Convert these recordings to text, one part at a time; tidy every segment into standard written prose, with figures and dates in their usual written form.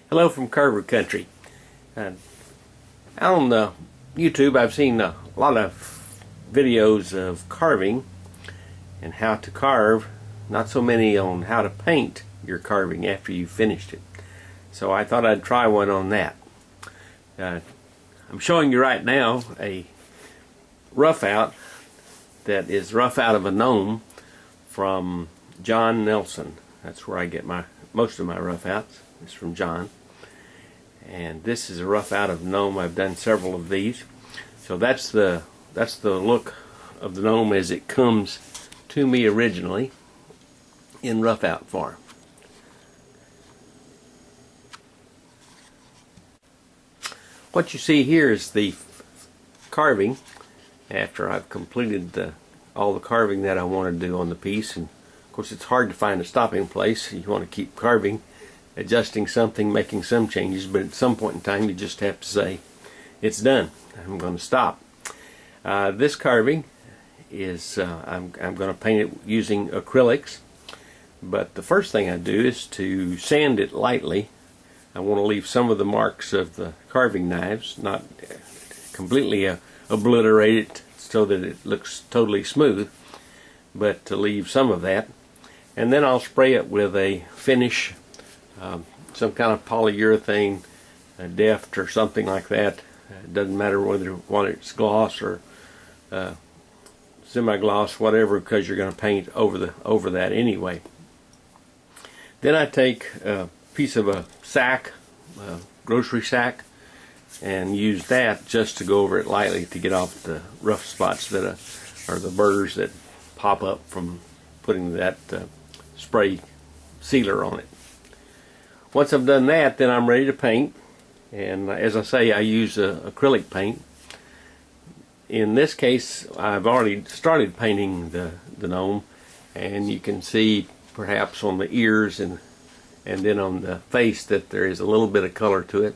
Hello from Carver Country. On YouTube I've seen a lot of videos of carving and how to carve, not so many on how to paint your carving after you've finished it. So I thought I'd try one on that. I'm showing you right now a rough out that is rough out of a gnome from John Nelson. That's where I get most of my rough outs. It's from John. And this is a rough out of gnome. I've done several of these. So that's the look of the gnome as it comes to me originally in rough out form. What you see here is the carving after I've completed all the carving that I want to do on the piece. And of course it's hard to find a stopping place. You want to keep carving, adjusting something, making some changes, but at some point in time you just have to say it's done. I'm going to stop. This carving is I'm going to paint it using acrylics, but the first thing I do is to sand it lightly. I want to leave some of the marks of the carving knives, not completely obliterate it so that it looks totally smooth, but to leave some of that. And then I'll spray it with a finish, some kind of polyurethane, Deft or something like that. It doesn't matter whether it's gloss or semi-gloss, whatever, because you're going to paint over that anyway. Then I take a piece of a sack, grocery sack, and use that just to go over it lightly to get off the rough spots that are the burrs that pop up from putting that spray sealer on it. Once I've done that, then I'm ready to paint. And as I say, I use acrylic paint. In this case, I've already started painting the gnome, and you can see perhaps on the ears and then on the face that there is a little bit of color to it.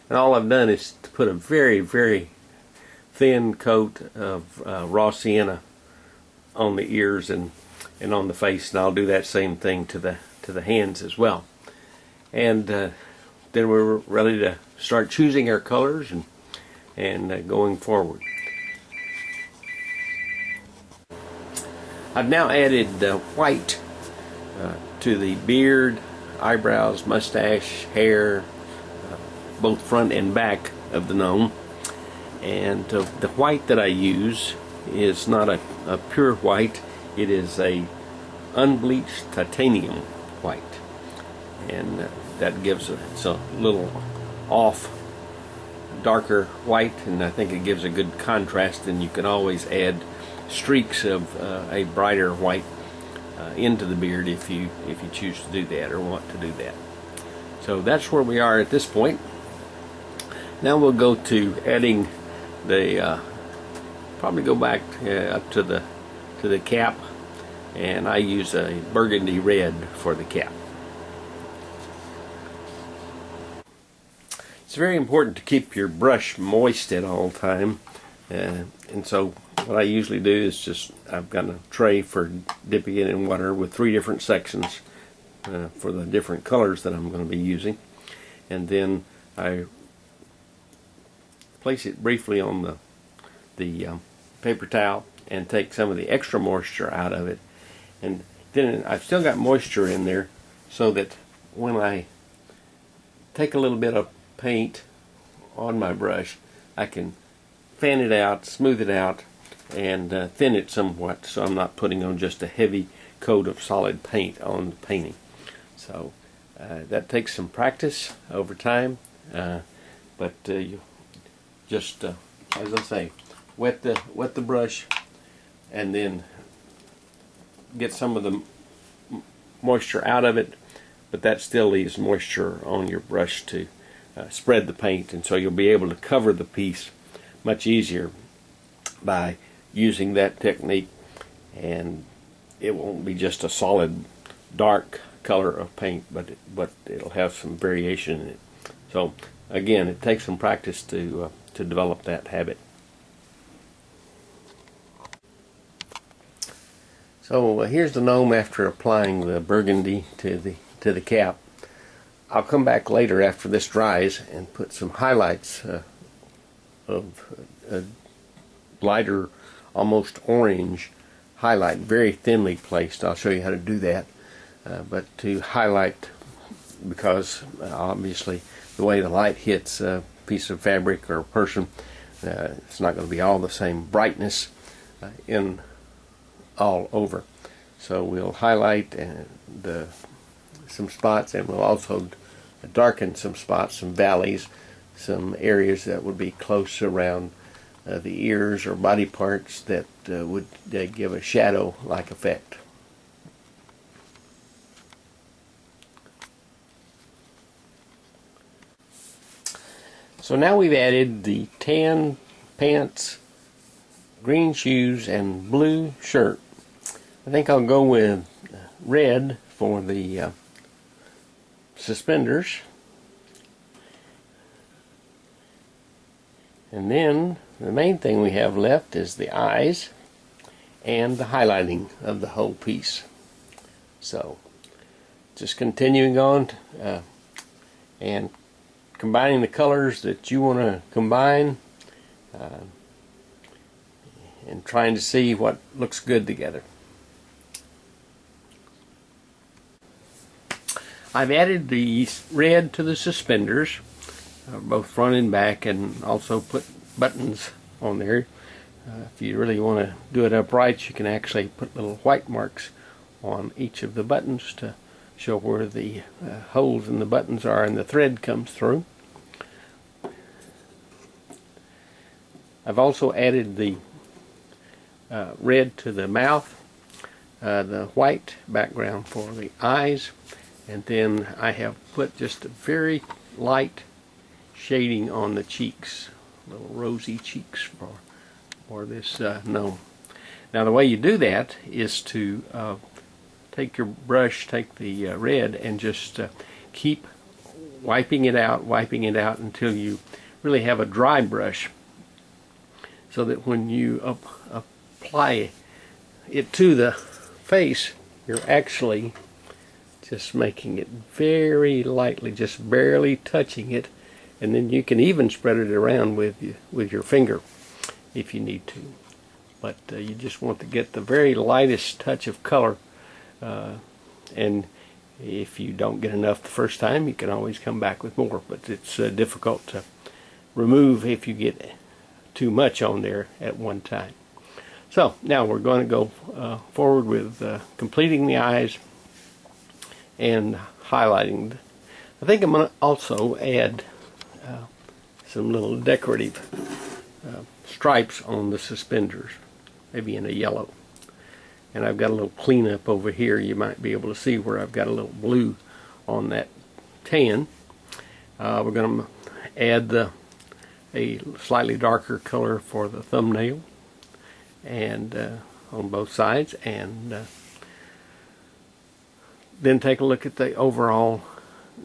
And all I've done is to put a very, very thin coat of raw sienna on the ears and on the face, and I'll do that same thing to the hands as well. And then we're ready to start choosing our colors and going forward. I've now added white to the beard, eyebrows, mustache, hair, both front and back of the gnome. And the white that I use is not a pure white. It is a unbleached titanium white, and that gives it's a little off darker white, and I think it gives a good contrast. And you can always add streaks of a brighter white into the beard if you choose to do that or want to do that. So that's where we are at this point. Now we'll go to adding the probably go back up to the cap, and I use a burgundy red for the cap. It's very important to keep your brush moist at all time, and so what I usually do is I've got a tray for dipping it in water with 3 different sections for the different colors that I'm going to be using, and then I place it briefly on the paper towel and take some of the extra moisture out of it, and then I've still got moisture in there, so that when I take a little bit of paint on my brush, I can fan it out, smooth it out, and thin it somewhat, so I'm not putting on just a heavy coat of solid paint on the painting. So that takes some practice over time, but you just as I say, wet the brush and then get some of the moisture out of it, but that still leaves moisture on your brush to spread the paint, and so you'll be able to cover the piece much easier by using that technique, and it won't be just a solid dark color of paint, but it'll have some variation in it. So again, it takes some practice to develop that habit. So here's the gnome after applying the burgundy to the cap. I'll come back later after this dries and put some highlights of a lighter, almost orange highlight, very thinly placed. I'll show you how to do that. But to highlight, because obviously the way the light hits a piece of fabric or a person, it's not going to be all the same brightness in all over. So we'll highlight some spots, and we'll also darken some spots, some valleys, some areas that would be close around the ears or body parts that would give a shadow-like effect. So now we've added the tan pants, green shoes, and blue shirt. I think I'll go with red for the suspenders. And then the main thing we have left is the eyes and the highlighting of the whole piece. So just continuing on and combining the colors that you want to combine and trying to see what looks good together. I've added the red to the suspenders, both front and back, and also put buttons on there. If you really want to do it upright, you can actually put little white marks on each of the buttons to show where the holes in the buttons are and the thread comes through. I've also added the red to the mouth, the white background for the eyes, and then I have put just a very light shading on the cheeks, little rosy cheeks for this gnome. Now the way you do that is to take your brush, take the red, and just keep wiping it out until you really have a dry brush, so that when you apply it to the face, you're actually just making it very lightly, just barely touching it, and then you can even spread it around with your finger if you need to. But you just want to get the very lightest touch of color, and if you don't get enough the first time, you can always come back with more, but it's difficult to remove if you get too much on there at one time. So now we're going to go forward with completing the eyes and highlighting. I think I'm going to also add some little decorative stripes on the suspenders, maybe in a yellow. And I've got a little cleanup over here. You might be able to see where I've got a little blue on that tan. We're going to add a slightly darker color for the thumbnail and on both sides, and then take a look at the overall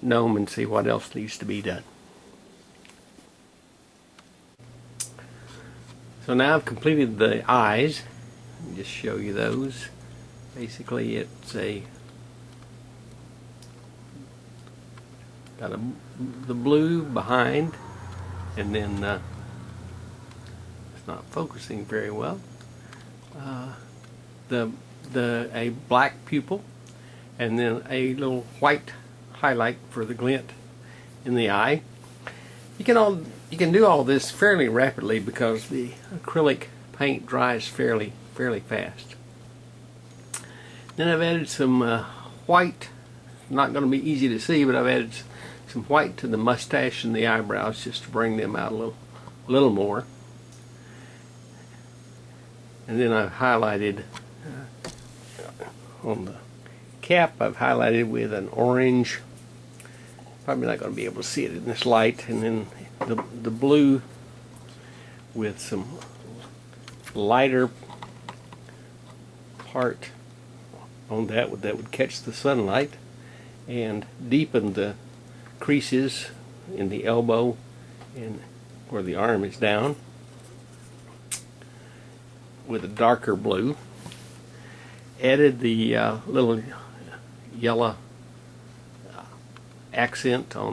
gnome and see what else needs to be done. So now I've completed the eyes. Let me just show you those. Basically it's got the blue behind, and then it's not focusing very well. A black pupil, and then a little white highlight for the glint in the eye. You can do all this fairly rapidly because the acrylic paint dries fairly fast. Then I've added some white. Not going to be easy to see, but I've added some white to the mustache and the eyebrows just to bring them out a little more. And then I've highlighted on the cap, I've highlighted with an orange. Probably not going to be able to see it in this light. And then the blue with some lighter part on that would catch the sunlight and deepen the creases in the elbow and where the arm is down with a darker blue. Added the little yellow accent on